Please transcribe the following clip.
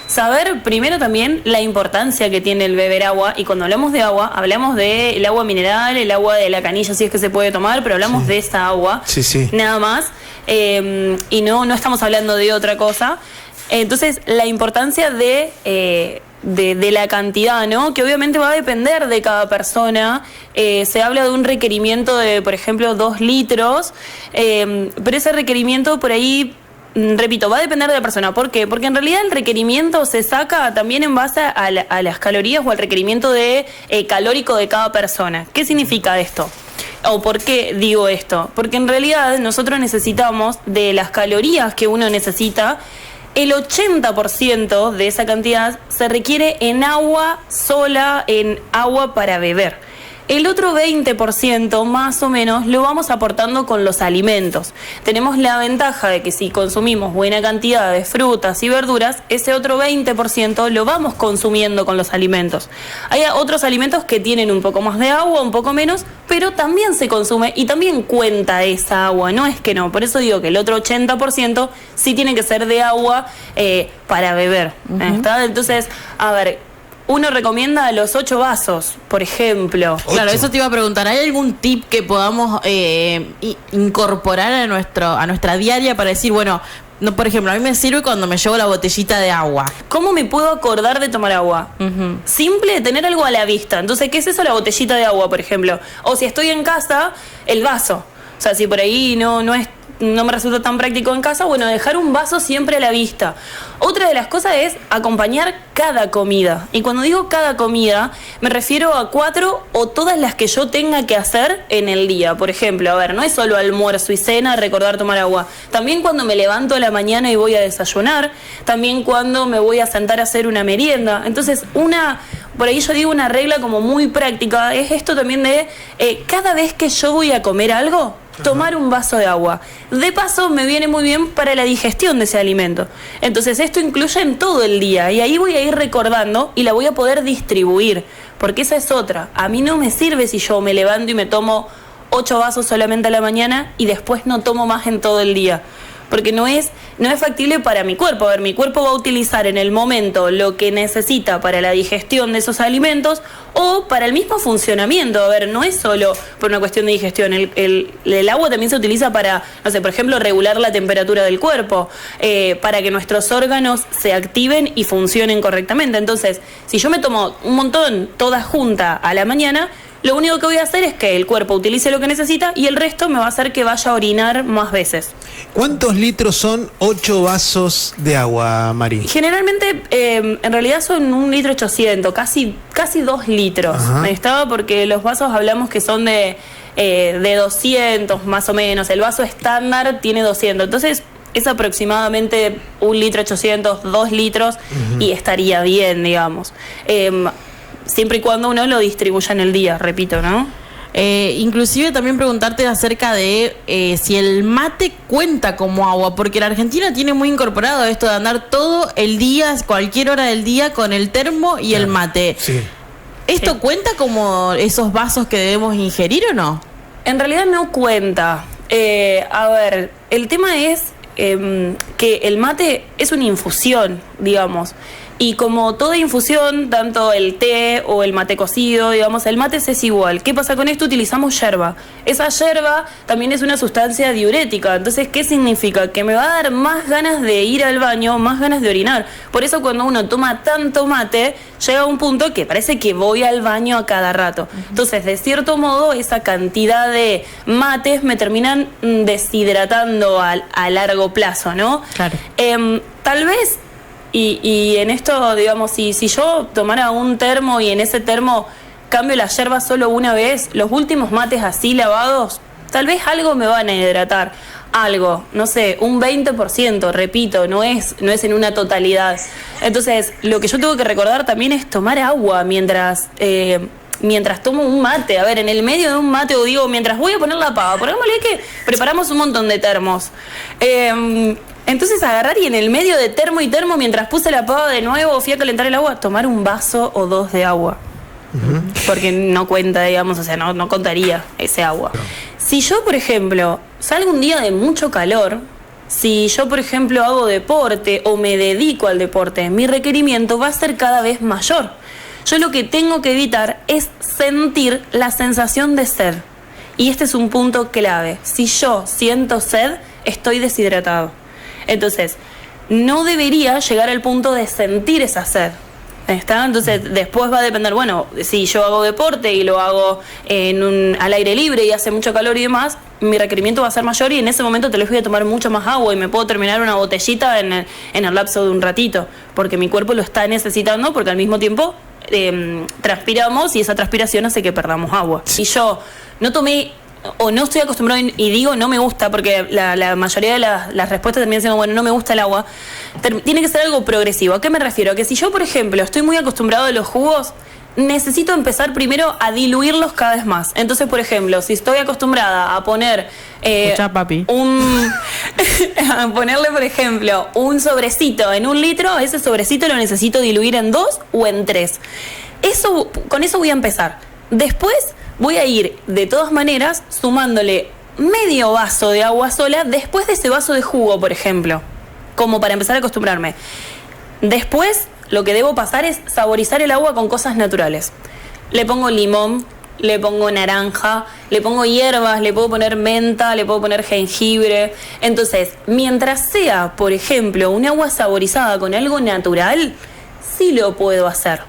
saber primero también la importancia que tiene el beber agua, y cuando hablamos de agua, hablamos del agua mineral, el agua de la canilla, si es que se puede tomar, pero hablamos de esa agua, nada más, y no estamos hablando de otra cosa. Entonces, la importancia de la cantidad, ¿no? Que obviamente va a depender de cada persona. Se habla de un requerimiento de, por ejemplo, 2 litros, pero ese requerimiento por ahí, repito, va a depender de la persona. ¿Por qué? Porque en realidad el requerimiento se saca también en base a las calorías o al requerimiento calórico de cada persona. ¿Qué significa esto? ¿O por qué digo esto? Porque en realidad nosotros necesitamos, de las calorías que uno necesita, el 80% de esa cantidad se requiere en agua sola, en agua para beber. El otro 20% más o menos lo vamos aportando con los alimentos. Tenemos la ventaja de que si consumimos buena cantidad de frutas y verduras, ese otro 20% lo vamos consumiendo con los alimentos. Hay otros alimentos que tienen un poco más de agua, un poco menos, pero también se consume y también cuenta esa agua, no es que no. Por eso digo que el otro 80% sí tiene que ser de agua para beber. ¿Está? Entonces, a ver, uno recomienda los 8 vasos, por ejemplo. Claro, eso te iba a preguntar. ¿Hay algún tip que podamos incorporar a nuestra diaria para decir, bueno, no, por ejemplo, a mí me sirve cuando me llevo la botellita de agua? ¿Cómo me puedo acordar de tomar agua? Simple, tener algo a la vista. Entonces, ¿qué es eso? La botellita de agua, por ejemplo. O si estoy en casa, el vaso. O sea, si por ahí no me resulta tan práctico en casa, bueno, dejar un vaso siempre a la vista. Otra de las cosas es acompañar cada comida. Y cuando digo cada comida, me refiero a 4 o todas las que yo tenga que hacer en el día. Por ejemplo, a ver, no es solo almuerzo y cena, recordar tomar agua. También cuando me levanto a la mañana y voy a desayunar. También cuando me voy a sentar a hacer una merienda. Entonces, por ahí yo digo una regla como muy práctica, es esto también de cada vez que yo voy a comer algo, tomar un vaso de agua. De paso, me viene muy bien para la digestión de ese alimento. Entonces, esto incluye en todo el día. Y ahí voy a ir recordando y la voy a poder distribuir. Porque esa es otra. A mí no me sirve si yo me levanto y me tomo 8 vasos solamente a la mañana y después no tomo más en todo el día. Porque no es factible para mi cuerpo. A ver, mi cuerpo va a utilizar en el momento lo que necesita para la digestión de esos alimentos o para el mismo funcionamiento. A ver, no es solo por una cuestión de digestión. El agua también se utiliza para, no sé, por ejemplo, regular la temperatura del cuerpo, para que nuestros órganos se activen y funcionen correctamente. Entonces, si yo me tomo un montón, toda junta a la mañana, lo único que voy a hacer es que el cuerpo utilice lo que necesita y el resto me va a hacer que vaya a orinar más veces. ¿Cuántos litros son 8 vasos de agua, Mari? Generalmente, en realidad son 1,8 litros, casi 2 litros. ¿Está? Porque los vasos hablamos que son de 200 más o menos. El vaso estándar tiene 200. Entonces, es aproximadamente 1,8 litros, 2 litros y estaría bien, digamos. Siempre y cuando uno lo distribuya en el día, repito, ¿no? Inclusive también preguntarte acerca de si el mate cuenta como agua, porque la Argentina tiene muy incorporado esto de andar todo el día, cualquier hora del día, con el termo y el mate. Sí. ¿Esto cuenta como esos vasos que debemos ingerir o no? En realidad no cuenta. A ver, el tema es que el mate es una infusión, digamos. Y como toda infusión, tanto el té o el mate cocido, digamos, el mate es igual. ¿Qué pasa con esto? Utilizamos yerba. Esa yerba también es una sustancia diurética. Entonces, ¿qué significa? Que me va a dar más ganas de ir al baño, más ganas de orinar. Por eso cuando uno toma tanto mate, llega a un punto que parece que voy al baño a cada rato. Entonces, de cierto modo, esa cantidad de mates me terminan deshidratando a largo plazo, ¿no? Claro. Tal vez... Y en esto, digamos, si yo tomara un termo y en ese termo cambio la yerba solo una vez, los últimos mates así lavados, tal vez algo me van a hidratar. Algo, no sé, un 20%, repito, no es en una totalidad. Entonces, lo que yo tengo que recordar también es tomar agua mientras tomo un mate. A ver, en el medio de un mate, o digo, mientras voy a poner la pava, pongámosle que preparamos un montón de termos. Entonces agarrar y en el medio de termo y termo, mientras puse la pava de nuevo, fui a calentar el agua, tomar un vaso o 2 de agua. Porque no cuenta, digamos, o sea, no contaría ese agua. Si yo, por ejemplo, salgo un día de mucho calor, si yo, por ejemplo, hago deporte o me dedico al deporte, mi requerimiento va a ser cada vez mayor. Yo lo que tengo que evitar es sentir la sensación de sed. Y este es un punto clave. Si yo siento sed, estoy deshidratado. Entonces, no debería llegar al punto de sentir esa sed. ¿Está? Entonces, después va a depender, bueno, si yo hago deporte y lo hago al aire libre y hace mucho calor y demás, mi requerimiento va a ser mayor y en ese momento te les voy a tomar mucho más agua y me puedo terminar una botellita en el lapso de un ratito, porque mi cuerpo lo está necesitando, porque al mismo tiempo transpiramos y esa transpiración hace que perdamos agua. Si yo no tomé o no estoy acostumbrado y digo no me gusta, porque la mayoría de las respuestas terminan siendo, bueno, no me gusta el agua, tiene que ser algo progresivo. ¿A qué me refiero? A que si yo, por ejemplo, estoy muy acostumbrado a los jugos, necesito empezar primero a diluirlos cada vez más. Entonces, por ejemplo, si estoy acostumbrada a poner Escuchá, papi. a ponerle, por ejemplo, un sobrecito en 1 litro, ese sobrecito lo necesito diluir en 2 o en 3. Con eso voy a empezar. Después voy a ir, de todas maneras, sumándole medio vaso de agua sola después de ese vaso de jugo, por ejemplo, como para empezar a acostumbrarme. Después, lo que debo pasar es saborizar el agua con cosas naturales. Le pongo limón, le pongo naranja, le pongo hierbas, le puedo poner menta, le puedo poner jengibre. Entonces, mientras sea, por ejemplo, un agua saborizada con algo natural, sí lo puedo hacer.